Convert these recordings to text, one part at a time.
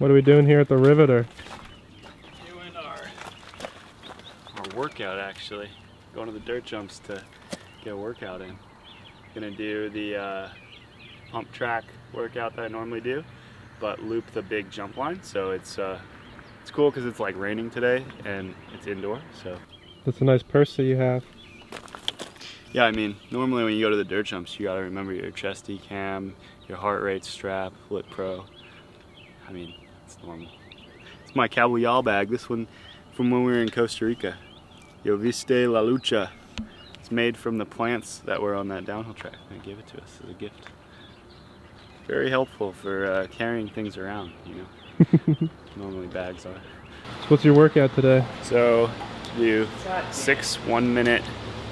What are we doing here at the Riveter? Doing our workout actually. Going to the dirt jumps to get a workout in. Gonna do the pump track workout that I normally do, but loop the big jump line. So it's cool because it's like raining today and it's indoor. So That's a nice purse that you have. yeah, I mean, normally when you go to the dirt jumps, you gotta remember your chest cam, your heart rate strap, Lit Pro. I mean, it's normal. It's my Cabo Yal bag. This one from when we were in Costa Rica. Yo Viste La Lucha. It's made from the plants that were on that downhill track. They gave it to us as a gift. Very helpful for carrying things around, you know. Normally bags are. So what's your workout today? So do 6 1-minute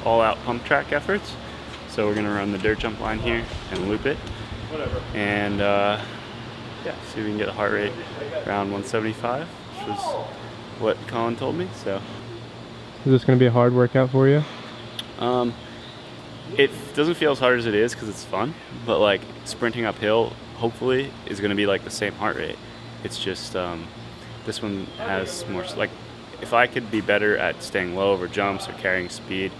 all-out pump track efforts. So we're gonna run the dirt jump line here and loop it. And yeah, see if we can get a heart rate around 175, which was what Colin told me. So Is this going to be a hard workout for you? it doesn't feel as hard as it is because it's fun, but like sprinting uphill hopefully is going to be like the same heart rate. It's just this one has more, like if I could be better at staying low over jumps or carrying speed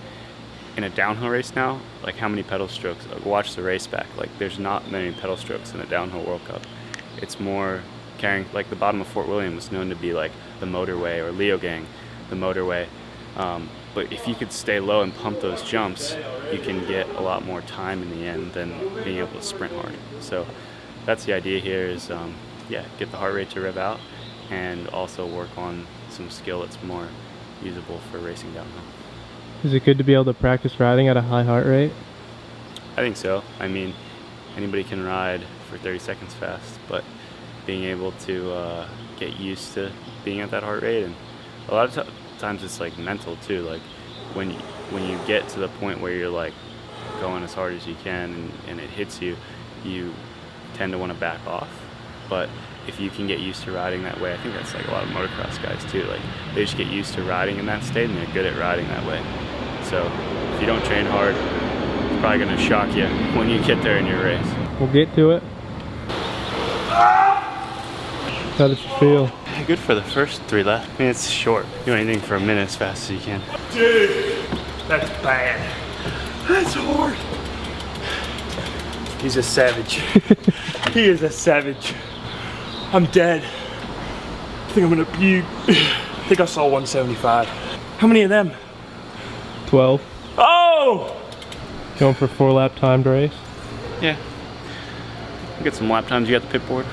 in a downhill race now, like how many pedal strokes, watch the race back, like there's not many pedal strokes in a downhill World Cup. It's more carrying, like the bottom of Fort William was known to be like the motorway, or Leogang, the motorway. But if you could stay low and pump those jumps, you can get a lot more time in the end than being able to sprint hard. So that's the idea here is, yeah, get the heart rate to rev out and also work on some skill that's more usable for racing downhill. Is it good to be able to practice riding at a high heart rate? I think so. I mean, anybody can ride for 30 seconds fast, but being able to get used to being at that heart rate, and a lot of times it's like mental too. Like when you get to the point where you're like going as hard as you can and it hits you, you tend to want to back off. But if you can get used to riding that way, I think that's like a lot of motocross guys too. Like they just get used to riding in that state and they're good at riding that way. So if you don't train hard, it's probably going to shock you when you get there in your race. We'll get to it. How did you feel? Good for the first 3 laps. I mean, it's short. Do anything for a minute as fast as you can. Dude, that's bad. That's hard. He's a savage. He is a savage. I'm dead. I think I'm gonna puke. I think I saw 175. How many of them? 12. Oh! Going for 4-lap timed race? Yeah. You get some lap times. You got the pit board?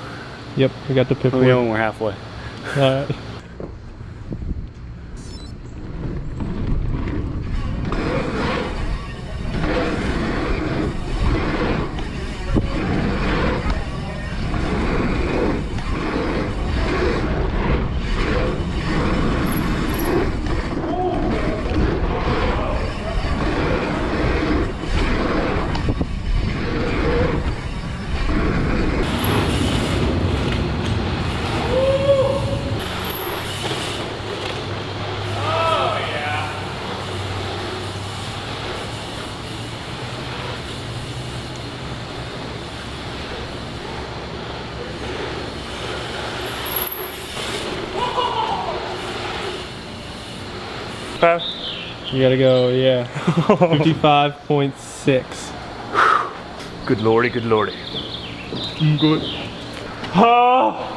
Yep, we got the pit Let me board. know when we're halfway. Alright. You gotta go, yeah. 55.6. Good lordy, good lordy. Good. Oh!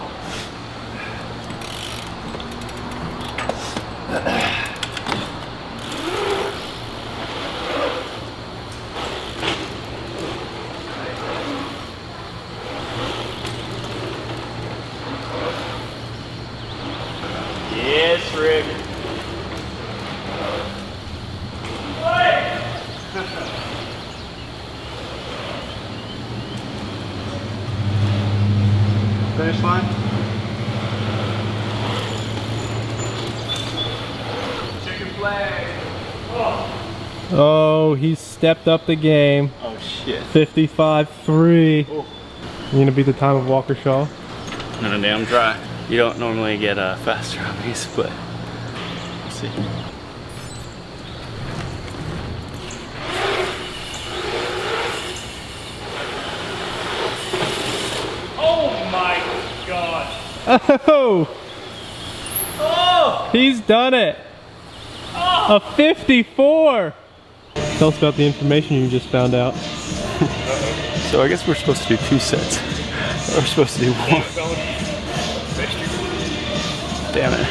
Yes, Rick. Finish line? Chicken flag. Oh, he's stepped up the game. Oh shit. 55.3. Oh. You gonna beat the time of Walker Shaw? Not a damn try. You don't normally get faster on these, but we'll see. Oh my God. Oh! He's done it! A 54! Tell us about the information you just found out. So I guess we're supposed to do 2 sets. We're supposed to do 1. Damn it.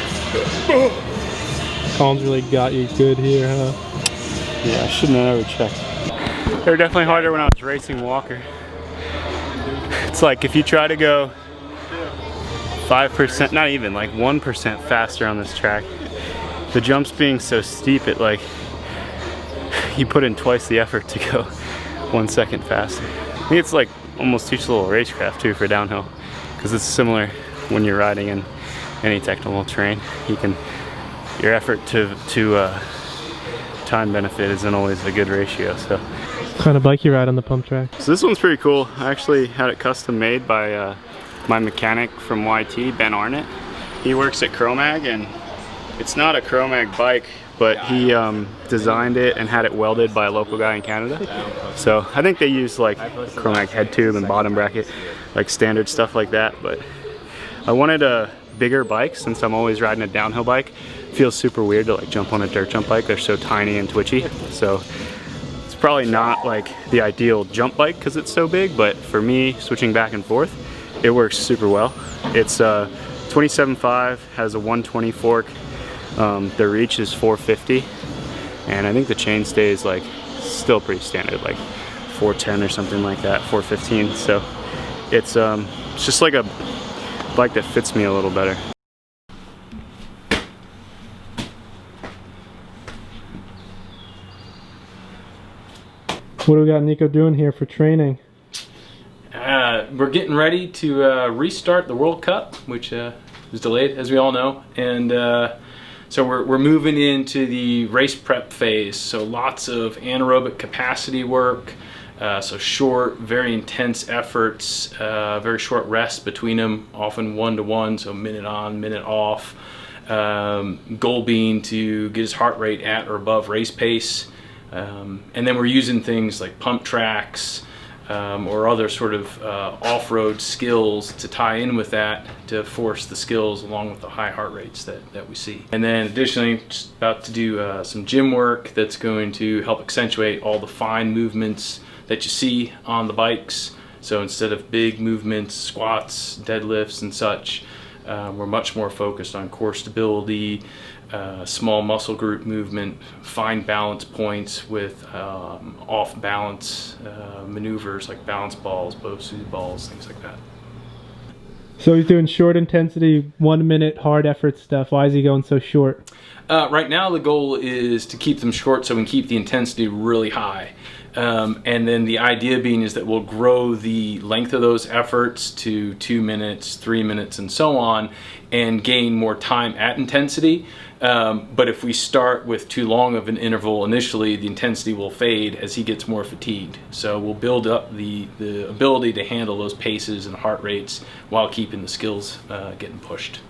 Colin's really got you good here, huh? Yeah, I shouldn't have ever checked. They were definitely harder when I was racing Walker. It's like if you try to go 5%, not even, like 1% faster on this track, the jumps being so steep, it like, you put in twice the effort to go 1 second faster. I think it's like almost teach a little racecraft too for downhill, because it's similar when you're riding in any technical terrain. You can, your effort to time benefit isn't always a good ratio. So What kind of bike you ride on the pump track? So this one's pretty cool. I actually had it custom made by my mechanic from YT, Ben Arnott. He works at Chromag, and it's not a Chromag bike, but he designed it and had it welded by a local guy in Canada. So I think they use like Chromag head tube and bottom bracket, like standard stuff like that. But I wanted a bigger bike since I'm always riding a downhill bike. It feels super weird to like jump on a dirt jump bike. They're so tiny and twitchy. So it's probably not like the ideal jump bike because it's so big, but for me, switching back and forth, it works super well. It's 27.5, has a 120 fork. The reach is 450, and I think the chain stay is like still pretty standard, like 410 or something like that, 415. So it's just like a bike that fits me a little better. What do we got Nico doing here for training? We're getting ready to restart the World Cup, which was delayed, as we all know, and so we're moving into the race prep phase. So lots of anaerobic capacity work, so short, very intense efforts, very short rests between them, often 1-to-1, so minute on, minute off. Goal being to get his heart rate at or above race pace. And then we're using things like pump tracks or other sort of off-road skills to tie in with that to force the skills along with the high heart rates that we see. And then additionally, just about to do some gym work that's going to help accentuate all the fine movements that you see on the bikes. So instead of big movements, squats, deadlifts and such, we're much more focused on core stability, small muscle group movement, fine balance points with off balance maneuvers like balance balls, Bosu balls, things like that. So he's doing short intensity, 1 minute hard effort stuff. Why is he going so short? Right now the goal is to keep them short so we can keep the intensity really high. And then the idea being is that we'll grow the length of those efforts to 2 minutes, 3 minutes, and so on, and gain more time at intensity. But if we start with too long of an interval initially, the intensity will fade as he gets more fatigued. So we'll build up the ability to handle those paces and heart rates while keeping the skills getting pushed.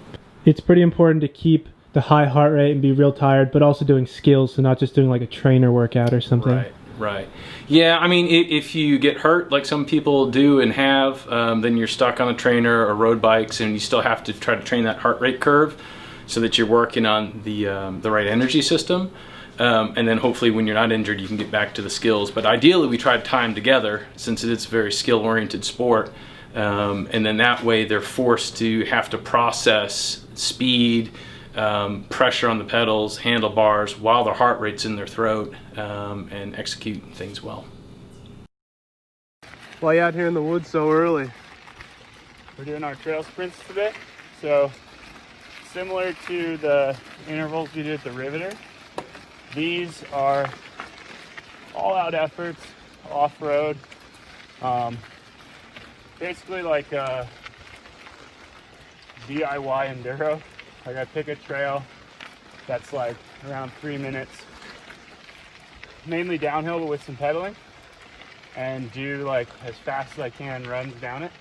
It's pretty important to keep the high heart rate and be real tired, but also doing skills, so not just doing like a trainer workout or something. Right. Right. Yeah, I mean, if you get hurt like some people do and have, then you're stuck on a trainer or road bikes, and you still have to try to train that heart rate curve so that you're working on the right energy system. And then hopefully when you're not injured, you can get back to the skills. But ideally, we try to tie them together since it's a very skill-oriented sport. And then that way they're forced to have to process speed, pressure on the pedals, handlebars, while their heart rate's in their throat, and execute things well. Why you out here in the woods so early? We're doing our trail sprints today. So similar to the intervals we did at the Riveter, these are all out efforts, off-road. Basically like a DIY enduro. Like I pick a trail that's like around 3 minutes, mainly downhill but with some pedaling, and do like as fast as I can runs down it,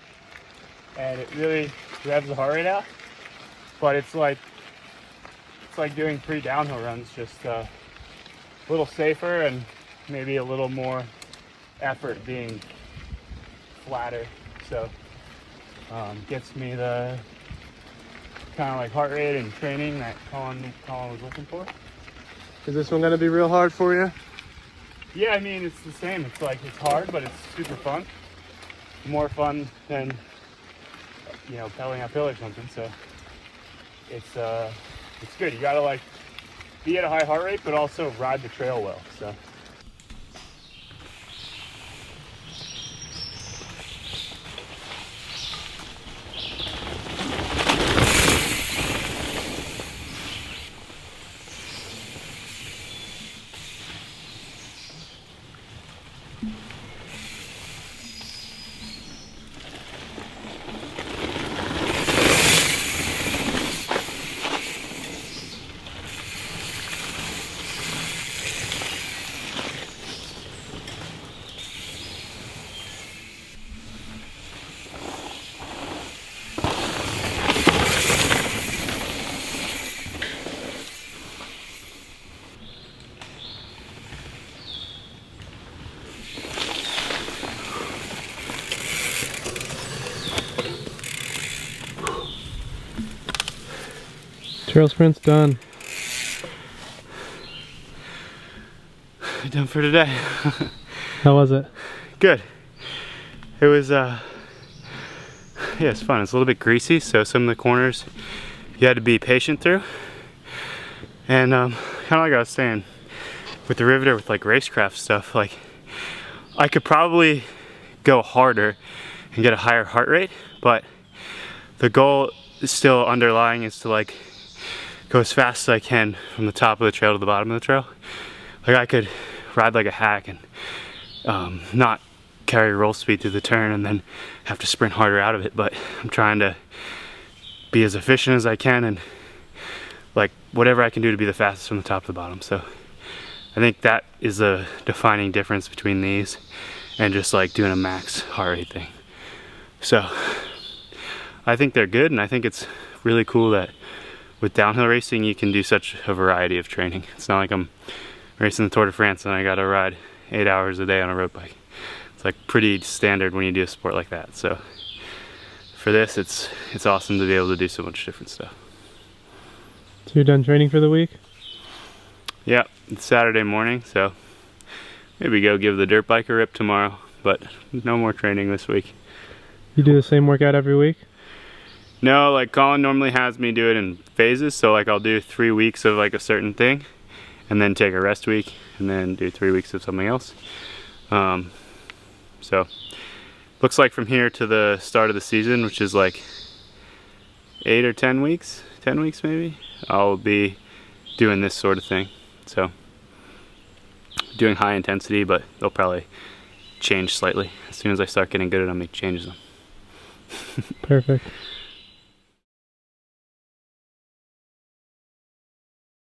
and it really revs the heart rate out. But it's like doing pre-downhill runs, just a little safer and maybe a little more effort being flatter. So gets me the kind of like heart rate and training that Colin was looking for. Is this one gonna be real hard for you? Yeah, I mean, it's the same. It's like, it's hard, but it's super fun. More fun than, you know, pedaling uphill or something. So it's good. You gotta like be at a high heart rate, but also ride the trail well. So. Trail sprint's done. Done for today. How was it? Good. It was yeah, it's fun. It's a little bit greasy, so some of the corners you had to be patient through. And kind of like I was saying with the Riveter, with like racecraft stuff, like I could probably go harder and get a higher heart rate, but the goal is still underlying is to like go as fast as I can from the top of the trail to the bottom of the trail. Like I could ride like a hack and not carry roll speed through the turn and then have to sprint harder out of it, but I'm trying to be as efficient as I can and like whatever I can do to be the fastest from the top to the bottom. So I think that is a defining difference between these and just like doing a max heart rate thing. So I think they're good, and I think it's really cool that with downhill racing you can do such a variety of training. It's not like I'm racing the Tour de France and I gotta ride 8 hours a day on a road bike. It's like pretty standard when you do a sport like that. So for this, it's awesome to be able to do so much different stuff. So you're done training for the week? Yeah, it's Saturday morning, so maybe go give the dirt bike a rip tomorrow, but no more training this week. You do the same workout every week? No, like Colin normally has me do it in phases, so like I'll do 3 weeks of like a certain thing and then take a rest week and then do 3 weeks of something else. So looks like from here to the start of the season, which is like 8 or 10 weeks, 10 weeks maybe, I'll be doing this sort of thing. So doing high intensity, but they'll probably change slightly. As soon as I start getting good at them, I make changes them. Perfect.